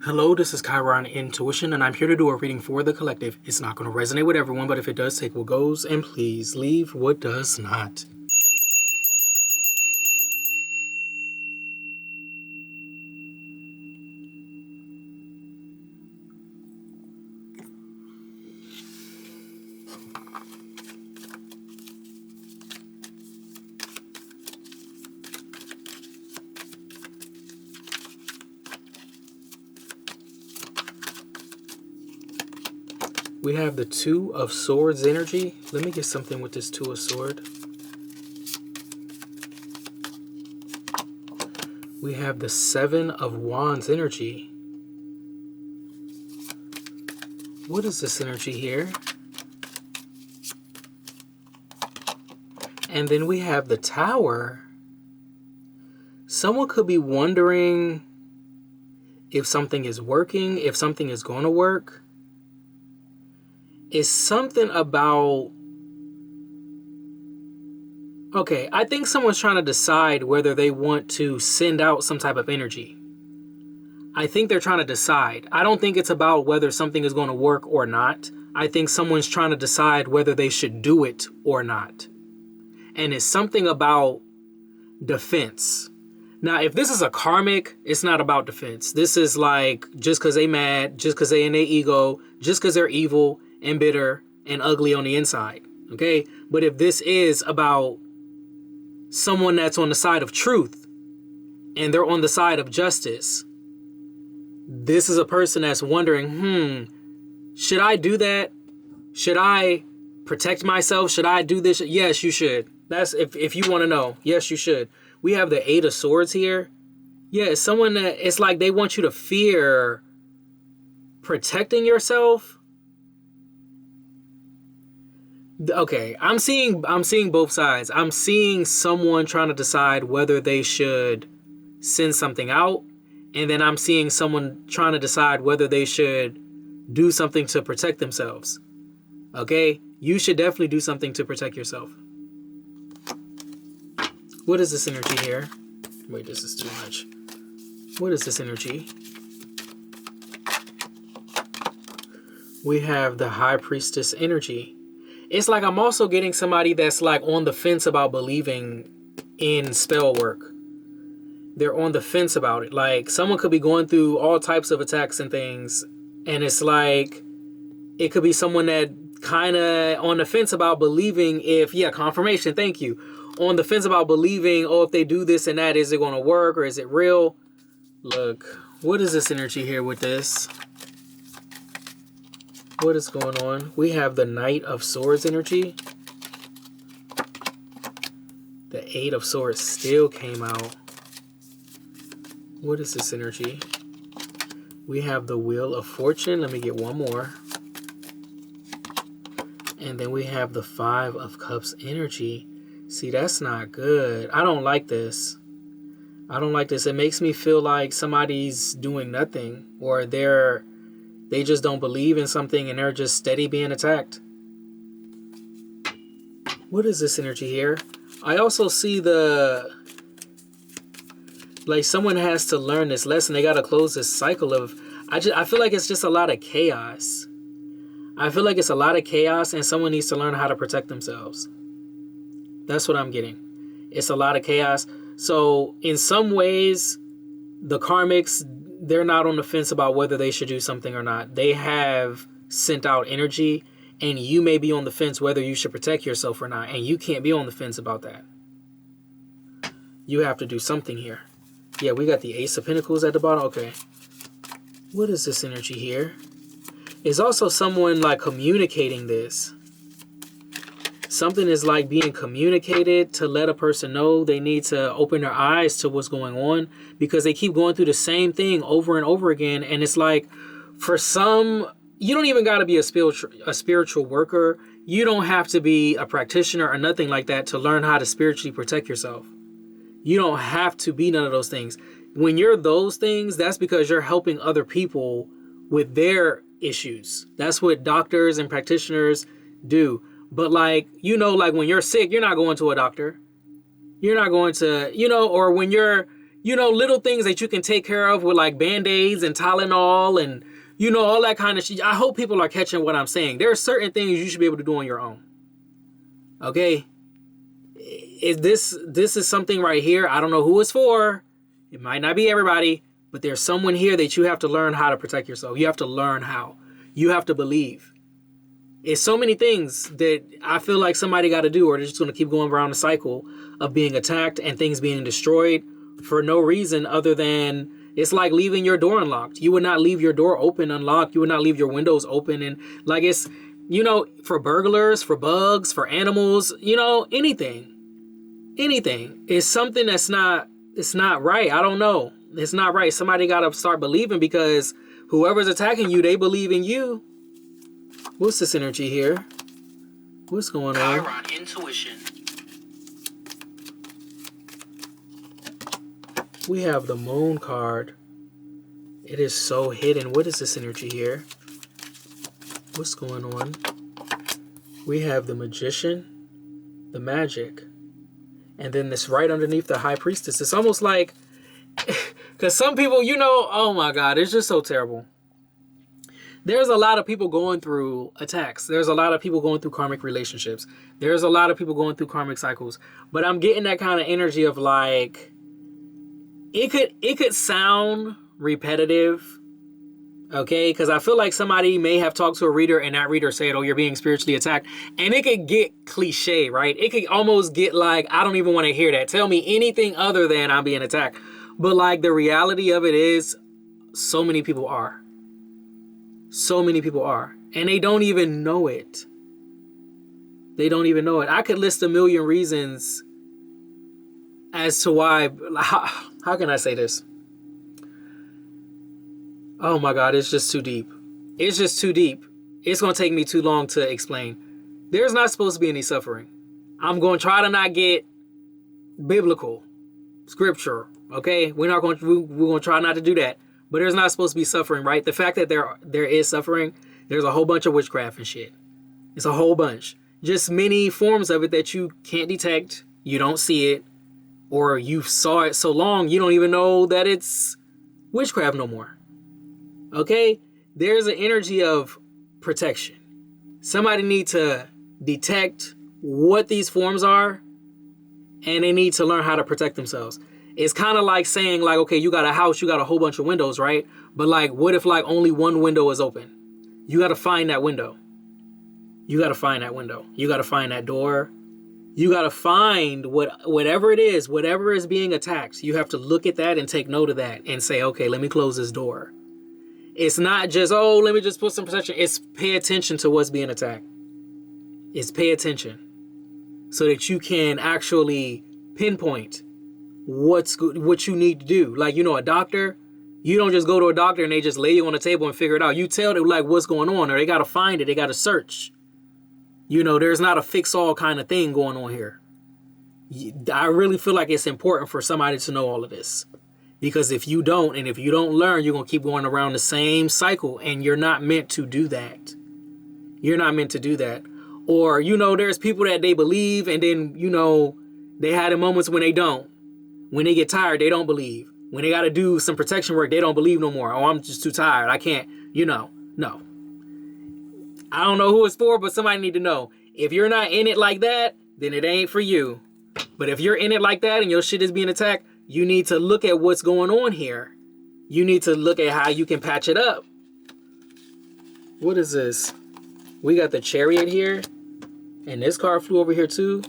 Hello, this is Chiron Intuition, and I'm here to do a reading for the collective. It's not going to resonate with everyone, but if it does, take what goes, and please leave what does not. We have the Two of Swords energy. Let me get something with this Two of Swords. We have the Seven of Wands energy. What is this energy here? And then we have the Tower. Someone could be wondering if something is working, if something is going to work. It's something about... Okay, I think someone's trying to decide whether they want to send out some type of energy. I think they're trying to decide. I don't think it's about whether something is going to work or not. I think someone's trying to decide whether they should do it or not. And it's something about defense. Now, if this is a karmic, it's not about defense. This is like just because they mad, just because they in their ego, just because they're evil and bitter and ugly on the inside. Okay? But if this is about someone that's on the side of truth and they're on the side of justice, this is a person that's wondering, should I do that? Should I protect myself? Should I do this? Yes, you should. That's if you want to know. Yes, you should. We have the Eight of Swords here. Yeah, it's someone that it's like they want you to fear protecting yourself. Okay, I'm seeing both sides. I'm seeing someone trying to decide whether they should send something out, and then I'm seeing someone trying to decide whether they should do something to protect themselves. Okay, you should definitely do something to protect yourself. What is this energy here? Wait, this is too much. What is this energy? We have the High Priestess energy. It's like I'm also getting somebody that's like on the fence about believing in spell work. They're on the fence about it. Like someone could be going through all types of attacks and things. And it's like, it could be someone that kind of on the fence about believing confirmation. Thank you. On the fence about believing, if they do this and that, is it going to work or is it real? Look, what is this energy here with this? What is going on? We have the Knight of Swords energy. The Eight of Swords still came out. What is this energy? We have the Wheel of Fortune. Let me get one more. And then we have the Five of Cups energy. See, that's not good. I don't like this. I don't like this. It makes me feel like somebody's doing nothing, or they just don't believe in something and they're just steady being attacked. What is this energy here? I also see like someone has to learn this lesson. They got to close this cycle of, I feel like it's just a lot of chaos. I feel like it's a lot of chaos and someone needs to learn how to protect themselves. That's what I'm getting. It's a lot of chaos. So in some ways, the karmics, they're not on the fence about whether they should do something or not. They have sent out energy, and you may be on the fence whether you should protect yourself or not, and you can't be on the fence about that. You have to do something here. Yeah, we got the Ace of Pentacles at the bottom. Okay. What is this energy here? It's also someone like communicating this. Something is like being communicated to let a person know they need to open their eyes to what's going on, because they keep going through the same thing over and over again. And it's like, for some, you don't even got to be a spiritual worker. You don't have to be a practitioner or nothing like that to learn how to spiritually protect yourself. You don't have to be none of those things. When you're those things, that's because you're helping other people with their issues. That's what doctors and practitioners do. But like, like when you're sick, you're not going to a doctor. You're not going to, or when you're, you know, little things that you can take care of with like Band-Aids and Tylenol and, you know, all that kind of shit. I hope people are catching what I'm saying. There are certain things you should be able to do on your own. Okay? This is something right here. I don't know who it's for. It might not be everybody, but there's someone here that you have to learn how to protect yourself. You have to learn how. You have to believe. It's so many things that I feel like somebody got to do, or they're just going to keep going around the cycle of being attacked and things being destroyed for no reason other than it's like leaving your door unlocked. You would not leave your door open, unlocked. You would not leave your windows open. And like it's, you know, for burglars, for bugs, for animals, you know, anything. It's something that's not, it's not right. I don't know. It's not right. Somebody got to start believing, because whoever's attacking you, they believe in you. What's this energy here? What's going on? Chiron Intuition. We have the Moon card. It is so hidden. What is this energy here? What's going on? We have the Magician, the Magic, and then this right underneath the High Priestess. It's almost like, because some people, you know, oh my God, it's just so terrible. There's a lot of people going through attacks. There's a lot of people going through karmic relationships. There's a lot of people going through karmic cycles. But I'm getting that kind of energy of like, it could sound repetitive, okay? Because I feel like somebody may have talked to a reader and that reader said, oh, you're being spiritually attacked. And it could get cliche, right? It could almost get like, I don't even want to hear that. Tell me anything other than I'm being attacked. But like the reality of it is, so many people are. So many people are. And they don't even know it. They don't even know it. I could list a million reasons as to why. How can I say this? Oh my God, it's just too deep. It's just too deep. It's going to take me too long to explain. There's not supposed to be any suffering. I'm going to try to not get biblical, scripture, okay? We're going to try not to do that. But there's not supposed to be suffering, right? The fact that there is suffering, there's a whole bunch of witchcraft and shit. It's a whole bunch. Just many forms of it that you can't detect, you don't see it, or you saw it so long you don't even know that it's witchcraft no more. Okay? There's an energy of protection. Somebody need to detect what these forms are, and they need to learn how to protect themselves. It's kind of like saying like, okay, you got a house, you got a whole bunch of windows, right? But like, what if like only one window is open? You got to find that window. You got to find that window. You got to find that door. You got to find whatever it is, whatever is being attacked. You have to look at that and take note of that and say, okay, let me close this door. It's not just, oh, let me just put some protection. It's pay attention to what's being attacked. It's pay attention so that you can actually pinpoint what you need to do. Like, you know, a doctor, you don't just go to a doctor and they just lay you on the table and figure it out. You tell them like what's going on, or they got to find it. They got to search. You know, there's not a fix-all kind of thing going on here. I really feel like it's important for somebody to know all of this, because if you don't, and if you don't learn, you're going to keep going around the same cycle, and you're not meant to do that. You're not meant to do that. Or, you know, there's people that they believe, and then, you know, they had the moments when they don't. When they get tired, they don't believe. When they got to do some protection work, they don't believe no more. Oh, I'm just too tired. I can't, you know, no. I don't know who it's for, but somebody need to know. If you're not in it like that, then it ain't for you. But if you're in it like that and your shit is being attacked, you need to look at what's going on here. You need to look at how you can patch it up. What is this? We got the Chariot here. And this card flew over here too.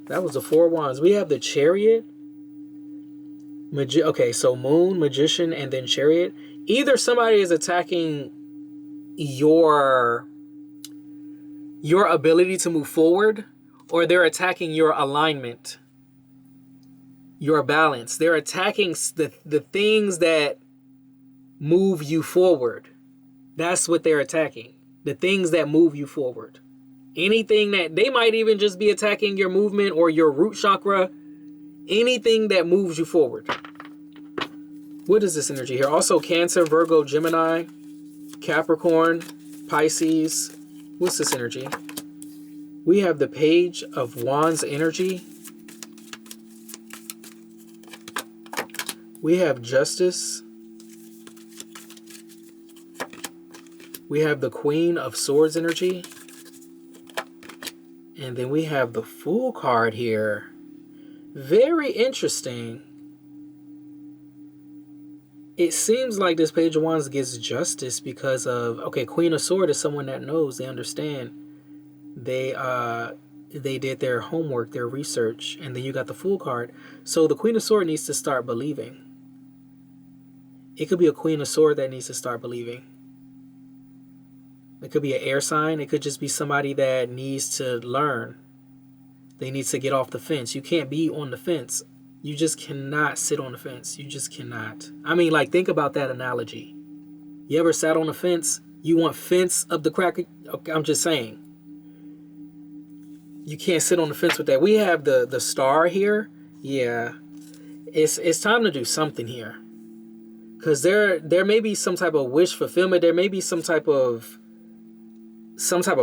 That was the Four of Wands. We have the Chariot. Okay, so Moon, Magician, and then Chariot. Either somebody is attacking your ability to move forward, or they're attacking your alignment, your balance. They're attacking the things that move you forward. That's what they're attacking. The things that move you forward. Anything that, they might even just be attacking your movement or your root chakra. Anything that moves you forward. What is this energy here? Also Cancer, Virgo, Gemini, Capricorn, Pisces. What's this energy? We have the Page of Wands energy. We have Justice. We have the Queen of Swords energy. And then we have the Fool card here. Very interesting. It seems like this Page of Wands gets justice because of, okay, Queen of Swords is someone that knows, they understand. They did their homework, their research, and then you got the Fool card. So the Queen of Swords needs to start believing. It could be a Queen of Swords that needs to start believing. It could be an air sign. It could just be somebody that needs to learn. They need to get off the fence. You can't be on the fence. You just cannot sit on the fence. You just cannot. I mean, like, think about that analogy. You ever sat on the fence? You want fence up the crack? Okay, I'm just saying. You can't sit on the fence with that. We have the star here. Yeah. It's time to do something here. Because there may be some type of wish fulfillment. There may be some type of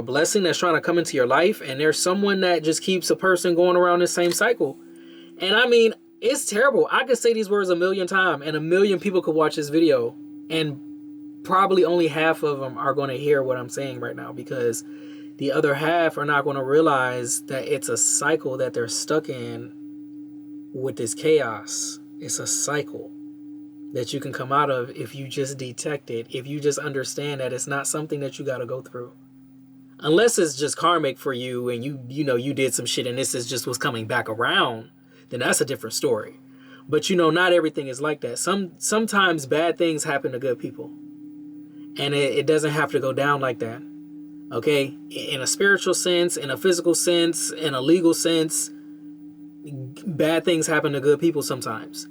blessing that's trying to come into your life, and there's someone that just keeps a person going around this same cycle. And I mean, it's terrible. I could say these words a million times, and a million people could watch this video, and probably only half of them are going to hear what I'm saying right now, because the other half are not going to realize that it's a cycle that they're stuck in with this chaos. It's a cycle that you can come out of if you just detect it, if you just understand that it's not something that you got to go through. Unless it's just karmic for you and you know you did some shit and this is just what's coming back around, then that's a different story. But you know, not everything is like that. Sometimes bad things happen to good people. And it doesn't have to go down like that. Okay? In a spiritual sense, in a physical sense, in a legal sense, bad things happen to good people sometimes.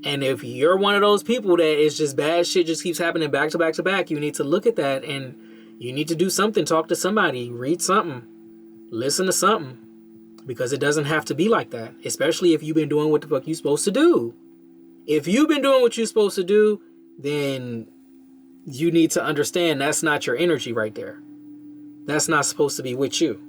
And if you're one of those people that is just bad shit just keeps happening back to back to back, you need to look at that and you need to do something. Talk to somebody, read something, listen to something, because it doesn't have to be like that, especially if you've been doing what the fuck you're supposed to do. If you've been doing what you're supposed to do, then you need to understand that's not your energy right there. That's not supposed to be with you.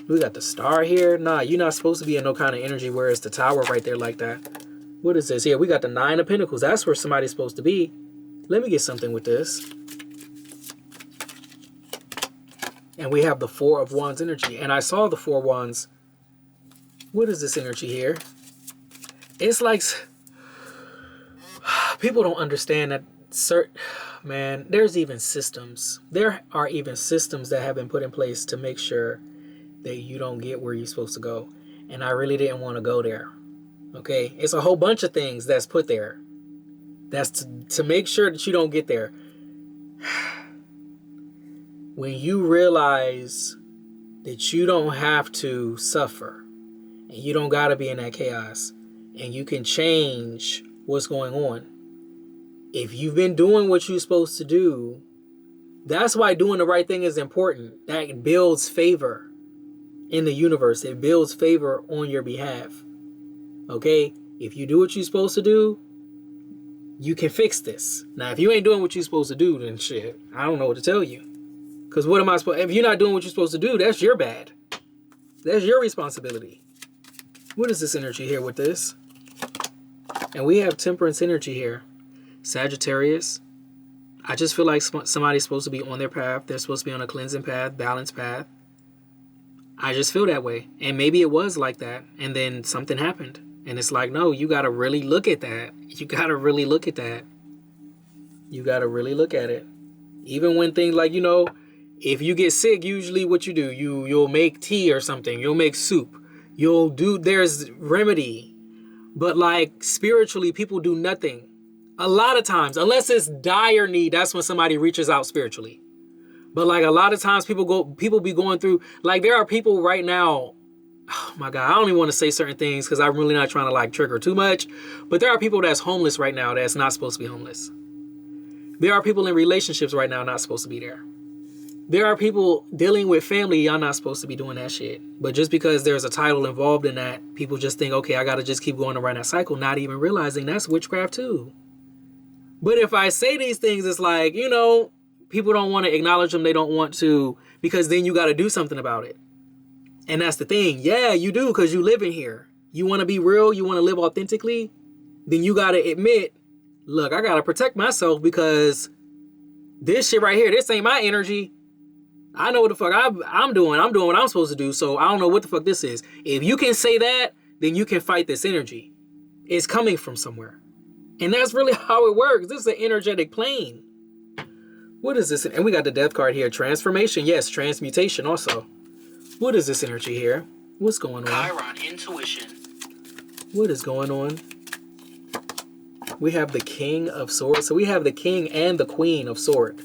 We got the star here. Nah, you're not supposed to be in no kind of energy where it's the tower right there like that. What is this here? We got the 9 of Pentacles. That's where somebody's supposed to be. Let me get something with this. And we have the 4 of Wands energy. And I saw the 4 Wands. What is this energy here? It's like people don't understand that man, there's even systems. There are even systems that have been put in place to make sure that you don't get where you're supposed to go. And I really didn't want to go there. Okay? It's a whole bunch of things that's put there. That's to make sure that you don't get there. When you realize that you don't have to suffer and you don't got to be in that chaos and you can change what's going on. If you've been doing what you're supposed to do, that's why doing the right thing is important. That builds favor in the universe. It builds favor on your behalf. Okay? If you do what you're supposed to do, you can fix this. Now, if you ain't doing what you're supposed to do, then shit, I don't know what to tell you. Because what am I supposed... If you're not doing what you're supposed to do, that's your bad. That's your responsibility. What is this energy here with this? And we have Temperance energy here. Sagittarius. I just feel like somebody's supposed to be on their path. They're supposed to be on a cleansing path, balanced path. I just feel that way. And maybe it was like that. And then something happened. And it's like, no, you got to really look at that. You got to really look at that. You got to really look at it. Even when things like, you know... If you get sick, usually what you do, you'll make tea or something. You'll make soup. There's remedy. But like spiritually, people do nothing. A lot of times, unless it's dire need, that's when somebody reaches out spiritually. But like a lot of times people be going through, like there are people right now, oh my God, I don't even want to say certain things because I'm really not trying to like trigger too much. But there are people that's homeless right now that's not supposed to be homeless. There are people in relationships right now not supposed to be there. There are people dealing with family, y'all not supposed to be doing that shit. But just because there's a title involved in that, people just think, okay, I got to just keep going around that cycle, not even realizing that's witchcraft too. But if I say these things, it's like, you know, people don't want to acknowledge them. They don't want to, because then you got to do something about it. And that's the thing. Yeah, you do, because you live in here. You want to be real. You want to live authentically. then you got to admit, look, I got to protect myself because this shit right here, this ain't my energy. I know what the fuck I'm doing. I'm doing what I'm supposed to do, so I don't know what the fuck this is. If you can say that, then you can fight this energy. It's coming from somewhere. And that's really how it works. This is an energetic plane. What is this? And we got the death card here. Transformation. Yes, transmutation also. What is this energy here? What's going on? Chiron Intuition. What is going on? We have the King of Swords. So we have the King and the Queen of Swords.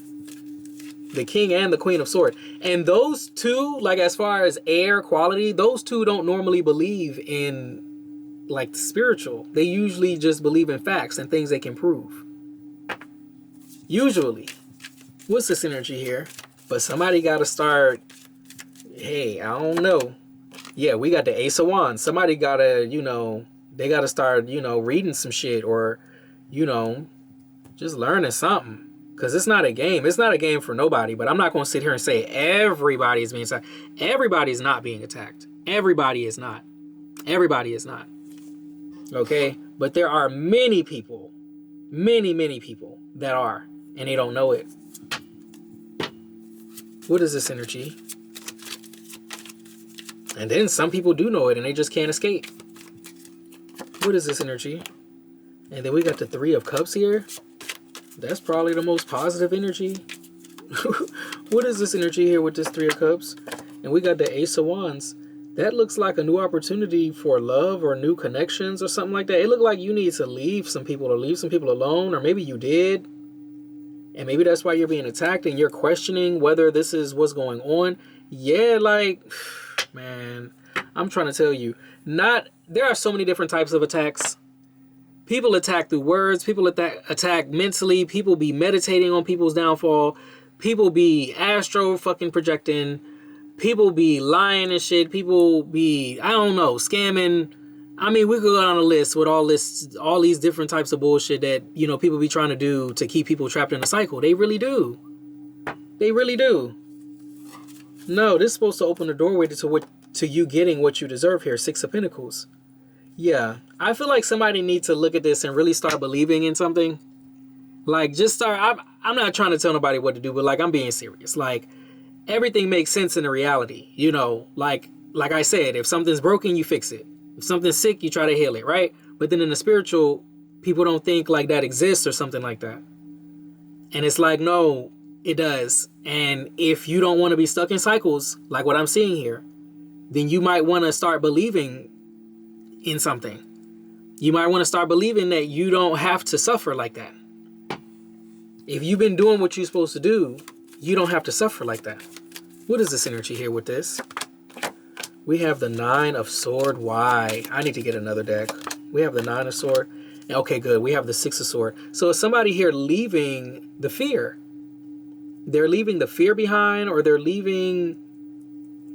The King and the Queen of Swords. And those two, like as far as air quality, those two don't normally believe in like the spiritual. They usually just believe in facts and things they can prove. Usually. What's this energy here? But somebody got to start, hey, I don't know. Yeah, we got the Ace of Wands. Somebody got to, you know, they got to start, you know, reading some shit or, you know, just learning something. Because it's not a game. It's not a game for nobody. But I'm not going to sit here and say everybody is being attacked. Everybody is not being attacked. Everybody is not. Everybody is not. Okay? But there are many people, many people that are. And they don't know it. What is this energy? And then some people do know it and they just can't escape. What is this energy? And then we got the Three of Cups here. That's probably the most positive energy. What is this energy here with this Three of Cups? And we got the Ace of Wands. That looks like a new opportunity for love or new connections or something like that. It looked like you need to leave some people or leave some people alone, or maybe you did. And maybe that's why you're being attacked and you're questioning whether this is what's going on. Yeah, like, man, I'm trying to tell you, there are so many different types of attacks. People attack through words. People attack mentally. People be meditating on people's downfall. People be astro fucking projecting. People be lying and shit. People be, I don't know, scamming. I mean, we could go down a list with all these different types of bullshit that, you know, people be trying to do to keep people trapped in a cycle. They really do. They really do. No, this is supposed to open the doorway to you getting what you deserve here. Six of Pentacles. Yeah, I feel like somebody needs to look at this and really start believing in something. Like, just start. I'm not trying to tell nobody what to do, but like, I'm being serious. Like, everything makes sense in the reality. You know, like I said, if something's broken, you fix it. If something's sick, you try to heal it, right? But then in the spiritual, people don't think like that exists or something like that. And it's like, no, it does. And if you don't want to be stuck in cycles, like what I'm seeing here, then you might want to start believing in something. You might want to start believing that you don't have to suffer like that. If you've been doing what you're supposed to do, you don't have to suffer like that. What is this energy here with this? We have the Nine of Sword. Why? I need to get another deck. We have the Nine of Sword. Okay, good. We have the Six of Sword. So is somebody here leaving the fear? They're leaving the fear behind, or they're leaving...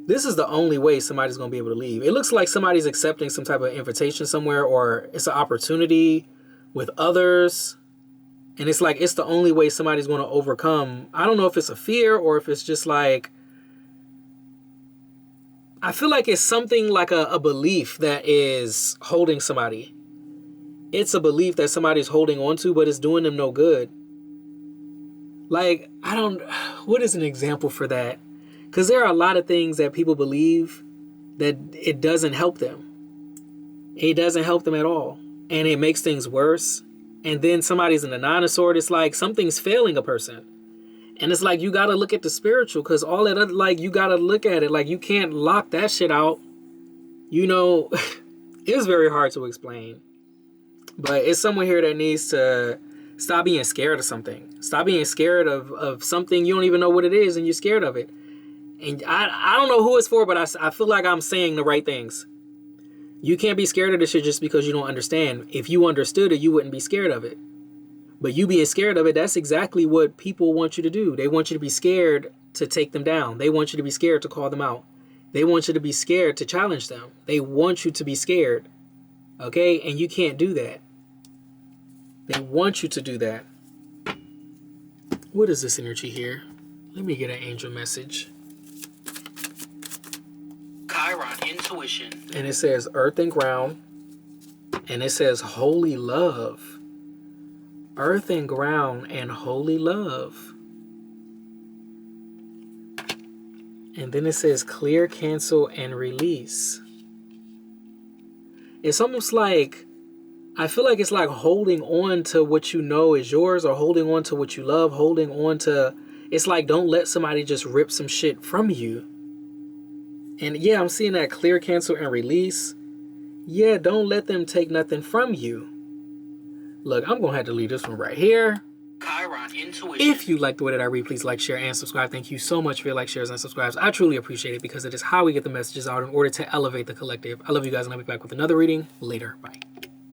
This is the only way somebody's going to be able to leave. It looks like somebody's accepting some type of invitation somewhere, or it's an opportunity with others. And it's like, it's the only way somebody's going to overcome. I don't know if it's a fear or if it's just like... I feel like it's something like a belief that is holding somebody. It's a belief that somebody's holding on to, but it's doing them no good. Like, what is an example for that? Because there are a lot of things that people believe that it doesn't help them. It doesn't help them at all. And it makes things worse. And then somebody's in the Nine of Swords. It's like something's failing a person. And it's like, you got to look at the spiritual, because all that other, like, you got to look at it. Like, you can't lock that shit out. You know, it's very hard to explain. But it's someone here that needs to stop being scared of something. Stop being scared of something you don't even know what it is and you're scared of it. And I don't know who it's for, but I feel like I'm saying the right things. You can't be scared of this shit just because you don't understand. If you understood it, you wouldn't be scared of it. But you being scared of it, that's exactly what people want you to do. They want you to be scared to take them down. They want you to be scared to call them out. They want you to be scared to challenge them. They want you to be scared. Okay? And you can't do that. They want you to do that. What is this energy here? Let me get an angel message. Chiron Intuition. And it says earth and ground. And it says holy love. Earth and ground and holy love. And then it says clear, cancel, and release. It's almost like, I feel like it's like holding on to what you know is yours, or holding on to what you love, holding on to, it's like don't let somebody just rip some shit from you. And yeah, I'm seeing that clear, cancel, and release. Yeah, don't let them take nothing from you. Look, I'm going to have to leave this one right here. Chiron Intuition. If you like the way that I read, please like, share, and subscribe. Thank you so much for your likes, shares, and subscribes. I truly appreciate it because it is how we get the messages out in order to elevate the collective. I love you guys, and I'll be back with another reading later. Bye.